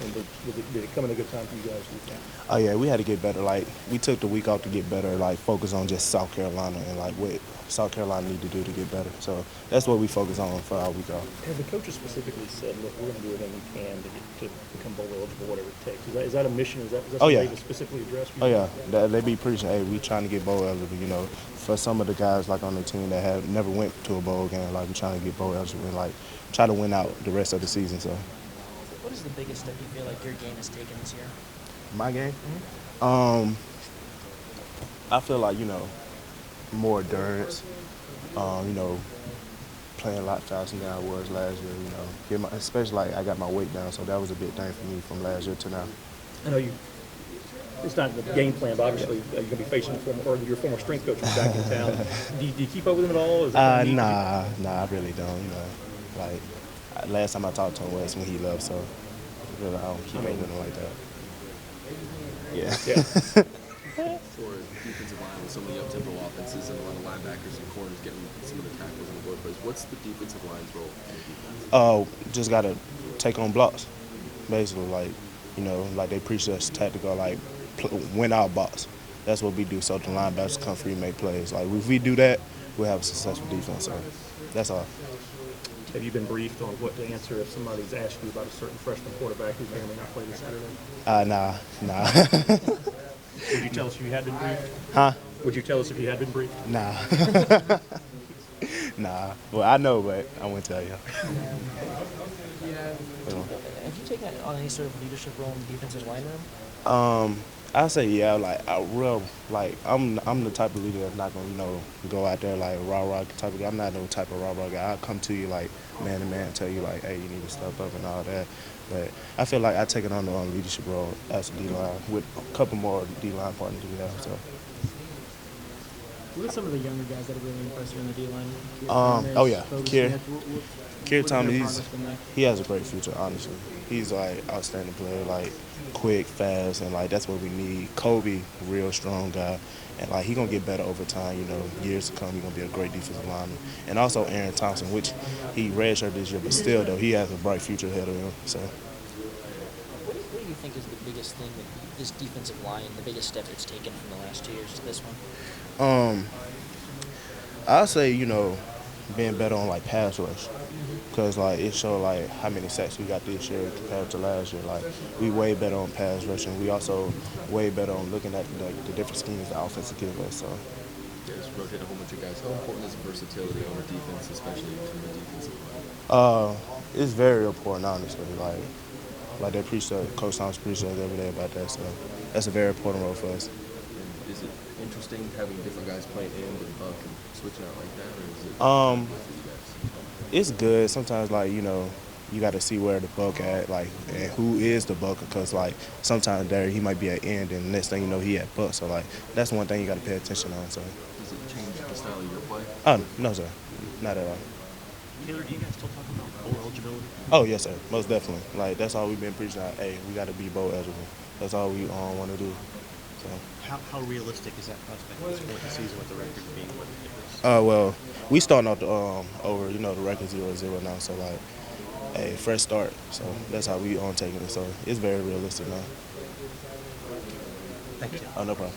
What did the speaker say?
season, but did it come in a good time for you guys? Do you think? Oh yeah, we had to get better. Like we took the week off to get better. Like focus on just South Carolina and like what South Carolina need to do to get better. So that's what we focus on for our week off. Have the coaches specifically said, look, we're going to do everything we can to become bowl eligible, whatever it takes? Is that a mission? Is that Oh something yeah. they've specifically addressed? Oh yeah, they be preaching. Hey, we trying to get bowl eligible. You know, for some of the guys like on the team that have never went to a bowl game, like we trying to get bowl eligible and like try to win out the rest of the season. So What is the biggest step you feel like your game has taken this year? my game, Mm-hmm. I feel like more endurance. You know, playing a lot faster than I was last year. You know, especially like I got my weight down, so that was a big thing for me from last year to now. I know it's not the game plan, but obviously you're going to be facing your former strength coach who's back in town. Do you keep up with him at all? Is that something Nah, I really don't. You know, like last time I talked to him was when he left, so really I don't keep up with him like that. Yeah. Yeah. For defensive line with so many up-tempo offenses and a lot of linebackers and corners getting some of the tackles and the board plays, what's the defensive line's role in the defense? Just gotta take on blocks, basically. Like they preach us tactical, like win our blocks. That's what we do. So the linebackers come free, make plays. Like if we do that, we'll have a successful defense. So that's all. Have you been briefed on what to answer if somebody's asked you about a certain freshman quarterback who may or may not play this Saturday? Nah. Would you tell us if you had been briefed? Huh? Would you tell us if you had been briefed? Nah. Nah. Well, I know, but I won't tell you. Have you taken on any sort of leadership role in the defensive line room? I say yeah, I'm the type of leader that's not gonna go out there like rah type of guy. I'm not no type of rah guy. I'll come to you like man to man, tell you like, hey, you need to step up and all that. But I feel like I take it on the leadership role as a D line with a couple more D line partners we have. So. What are some of the younger guys that have really impressed you in the D line? Oh yeah, Kier What's their Thomas. progress been like? He has a great future, honestly. He's like outstanding player, like quick, fast, and like that's what we need. Kobe, real strong guy, and like he gonna get better over time. Years to come, he gonna be a great defensive lineman. And also Aaron Thompson, which he redshirted this year, but still though he has a bright future ahead of him. So. What do you think is the biggest thing that this defensive line, the biggest step it's taken from the last 2 years to this one? I'll say being better on like pass rush. Because like it showed like how many sacks we got this year compared to last year. Like we way better on pass rush, and we also way better on looking at the different schemes the offense give us. So Just rotate a whole bunch of guys. How important is versatility on our defense, especially from the defensive line? it's very important, honestly. Like they preach that Coach Thomas preaches us every day about that. So that's a very important role for us. And is it interesting having different guys playing in with Buck and switching out like that, or is it Um, for you guys? It's good. Sometimes you got to see where the buck at, like, and who is the buck, because like sometimes there he might be at end, and next thing you know he at buck. So like that's one thing you got to pay attention on. So. Does it change the style of your play? Oh no, sir, not at all. Taylor, do you guys still talk about bowl eligibility? Oh yes, sir, most definitely. Like that's all we've been preaching. Like, hey, we got to be bowl eligible. That's all we want to do. So. How realistic is that prospect at this point in the season with the record being what it is? Well, we starting off the over the record 0-0 now. So like, hey, fresh start. So that's how we on taking it. So it's very realistic now. Thank you. Oh, no problem.